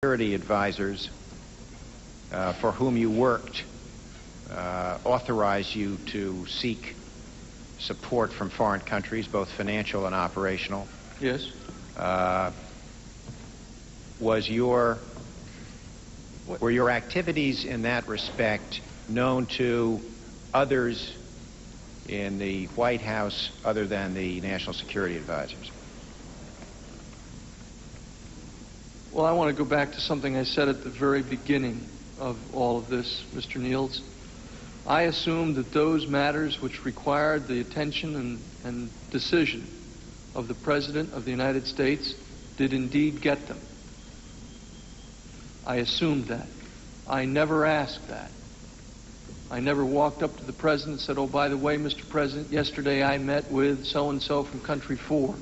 security advisors for whom you worked authorized you to seek support from foreign countries, both financial and operational. Yes. Were your activities in that respect known to others in the White House other than the national security advisors? Well, I want to go back to something I said at the very beginning of all of this, Mr. Niels. I assumed that those matters which required the attention and decision of the President of the United States did indeed get them. I assumed that. I never asked that. I never walked up to the President and said, "Oh, by the way, Mr. President, yesterday I met with so-and-so from Country 4.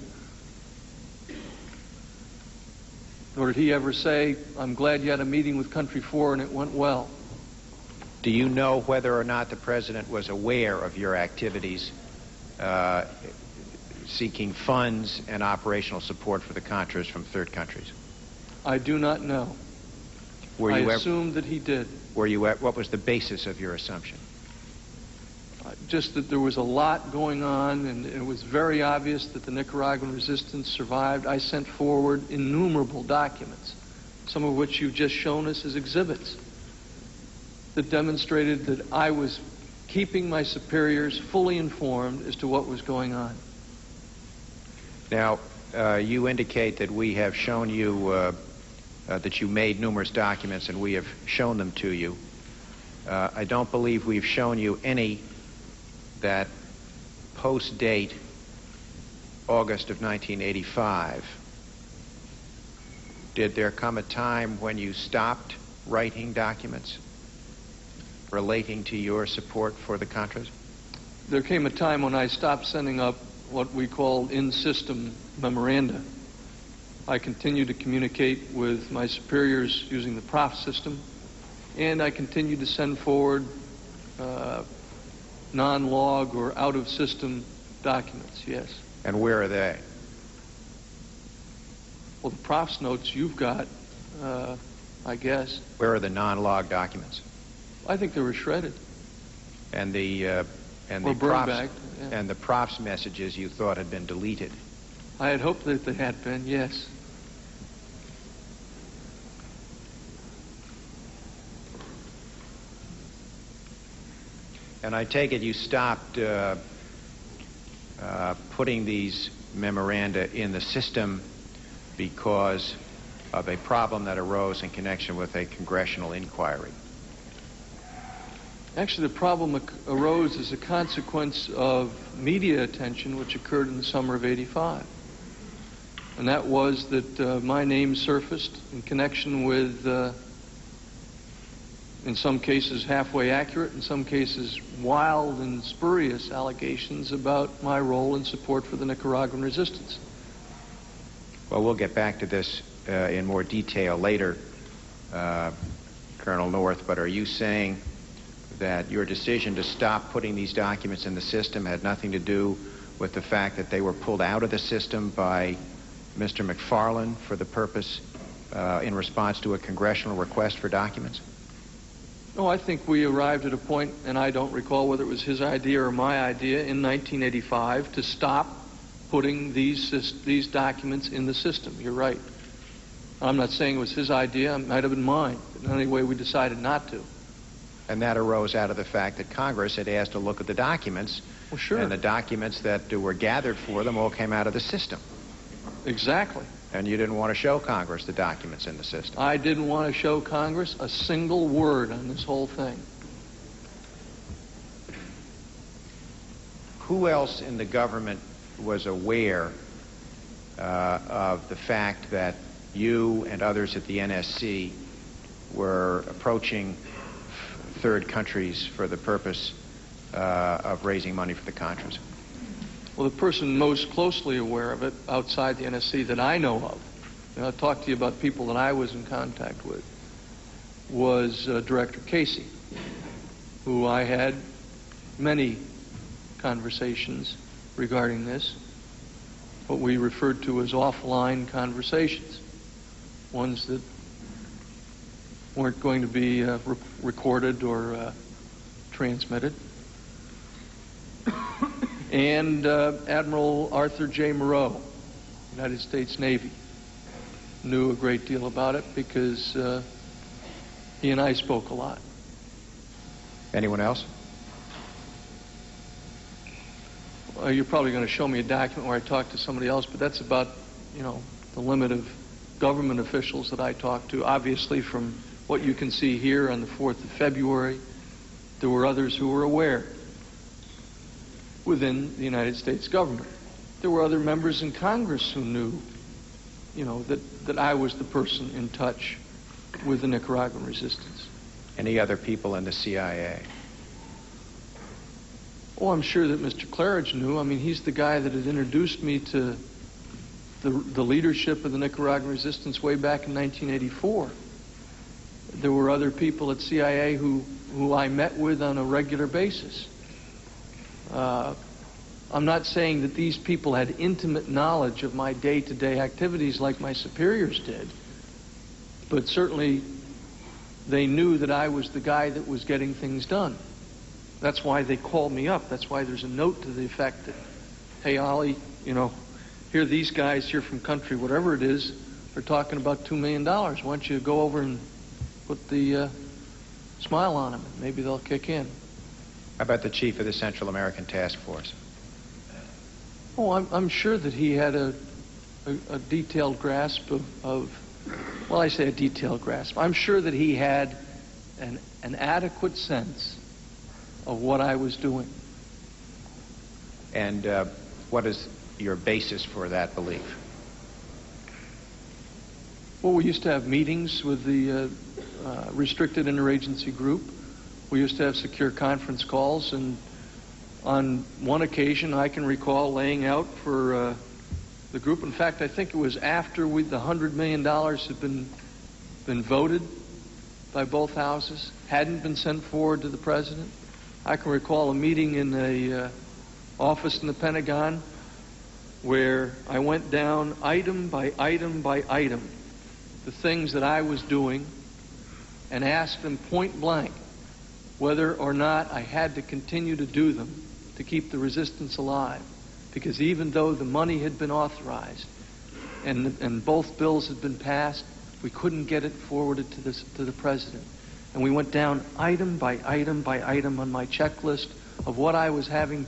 Nor did he ever say, "I'm glad you had a meeting with Country 4 and it went well." Do you know whether or not the President was aware of your activities seeking funds and operational support for the Contras from third countries? I do not know. I assumed that he did. What was the basis of your assumption? Just that there was a lot going on, and it was very obvious that the Nicaraguan resistance survived. I sent forward innumerable documents, some of which you've just shown us as exhibits, that demonstrated that I was keeping my superiors fully informed as to what was going on. Now, you indicate that we have shown you that you made numerous documents and we have shown them to you. I don't believe we've shown you any that post-date August of 1985. Did there come a time when you stopped writing documents relating to your support for the Contras? There came a time when I stopped sending up what we call in-system memoranda. I continued to communicate with my superiors using the prof system, and I continued to send forward non-log or out-of-system documents, yes. And where are they? Well, the prof's notes you've got, I guess. Where are the non-log documents? I think they were shredded. And the prof's messages you thought had been deleted? I had hoped that they had been, yes. And I take it you stopped putting these memoranda in the system because of a problem that arose in connection with a congressional inquiry. Actually, the problem arose as a consequence of media attention which occurred in the summer of '85. And that was that my name surfaced in connection with in some cases halfway accurate, in some cases wild and spurious allegations about my role in support for the Nicaraguan resistance. Well, we'll get back to this in more detail later, Colonel North, but are you saying that your decision to stop putting these documents in the system had nothing to do with the fact that they were pulled out of the system by Mr. McFarland for the purpose, in response to a congressional request for documents? No, I think we arrived at a point, and I don't recall whether it was his idea or my idea, in 1985 to stop putting these documents in the system. You're right. I'm not saying it was his idea. It might have been mine. But anyway, we decided not to. And that arose out of the fact that Congress had asked to look at the documents. Well, sure. And the documents that were gathered for them all came out of the system. Exactly. And you didn't want to show Congress the documents in the system. I didn't want to show Congress a single word on this whole thing. Who else in the government was aware of the fact that you and others at the NSC were approaching third countries for the purpose of raising money for the Contras? Well, the person most closely aware of it outside the NSC that I know of, and I'll talk to you about people that I was in contact with, was Director Casey, who I had many conversations regarding this, what we referred to as offline conversations, ones that weren't going to be recorded or transmitted. And Admiral Arthur J. Moreau, United States Navy, knew a great deal about it because he and I spoke a lot. Anyone else? Well, you're probably going to show me a document where I talked to somebody else, but that's about, the limit of government officials that I talked to. Obviously, from what you can see here on the 4th of February, there were others who were aware within the United States government. There were other members in Congress who knew, that I was the person in touch with the Nicaraguan resistance. Any other people in the CIA? Oh, I'm sure that Mr. Claridge knew. I mean, he's the guy that had introduced me to the leadership of the Nicaraguan resistance way back in 1984. There were other people at CIA who I met with on a regular basis. I'm not saying that these people had intimate knowledge of my day-to-day activities like my superiors did, but certainly they knew that I was the guy that was getting things done. That's why they called me up. That's why there's a note to the effect that, hey, Ollie, here these guys here from country, whatever it is, are talking about $2 million. Why don't you go over and put the smile on them, and maybe they'll kick in. How about the chief of the Central American Task Force? Oh, I'm sure that he had a detailed grasp of, well, I say a detailed grasp. I'm sure that he had an adequate sense of what I was doing. And what is your basis for that belief? Well, we used to have meetings with the restricted interagency group. We used to have secure conference calls, and on one occasion I can recall laying out for the group. In fact, I think it was after the $100 million had been voted by both houses, hadn't been sent forward to the president. I can recall a meeting in a office in the Pentagon where I went down item by item by item the things that I was doing and asked them point blank whether or not I had to continue to do them to keep the resistance alive. Because even though the money had been authorized and both bills had been passed, we couldn't get it forwarded to the president. And we went down item by item by item on my checklist of what I was having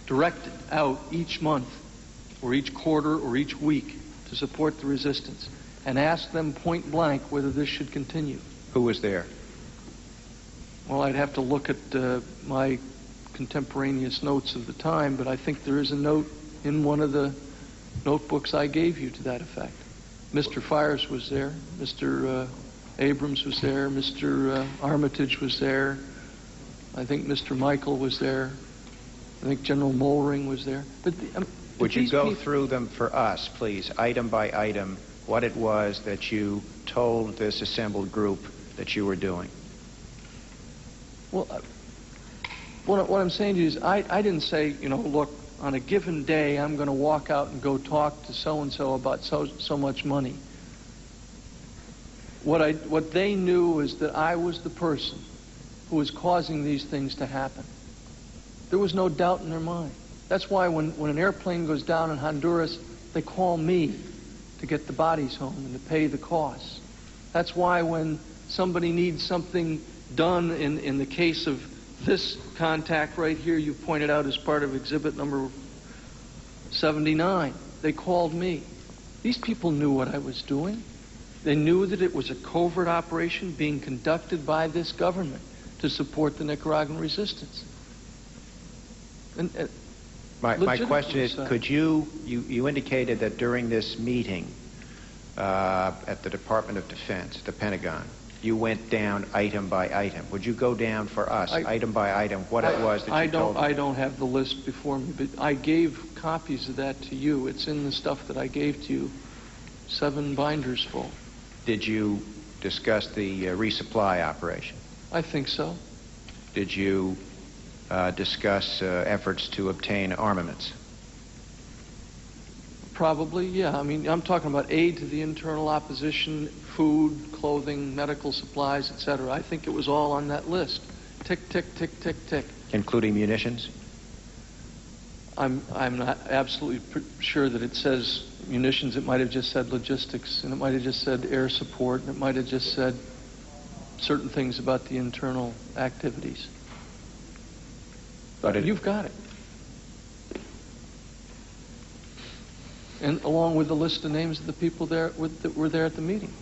directed out each month or each quarter or each week to support the resistance, and asked them point blank whether this should continue. Who was there? Well, I'd have to look at my contemporaneous notes of the time, but I think there is a note in one of the notebooks I gave you to that effect. Mr. Fires was there, Mr. Abrams was there, Mr. Armitage was there, I think Mr. Michael was there, I think General Mollering was there. But would you go through them for us, please, item by item, what it was that you told this assembled group that you were doing? Well, what I'm saying to you is I didn't say, look, on a given day I'm going to walk out and go talk to so-and-so about so much money. What they knew is that I was the person who was causing these things to happen. There was no doubt in their mind. That's why when an airplane goes down in Honduras, they call me to get the bodies home and to pay the costs. That's why when somebody needs something done in the case of this contact right here you pointed out as part of exhibit number 79, they called me. These people knew what I was doing. They knew that it was a covert operation being conducted by this government to support the Nicaraguan resistance. My question is, could you indicated that during this meeting at the Department of Defense, the Pentagon, you went down item by item. Would you go down for us, item by item, what it was that you told me? I don't have the list before me, but I gave copies of that to you. It's in the stuff that I gave to you, 7 binders full. Did you discuss the resupply operation? I think so. Did you discuss efforts to obtain armaments? Probably, yeah. I mean, I'm talking about aid to the internal opposition, food, clothing, medical supplies, etc. I think it was all on that list. Tick, tick, tick, tick, tick. Including munitions? I'm not absolutely sure that it says munitions. It might have just said logistics, and it might have just said air support, and it might have just said certain things about the internal activities. But you've got it. And along with the list of names of the people that were there at the meeting.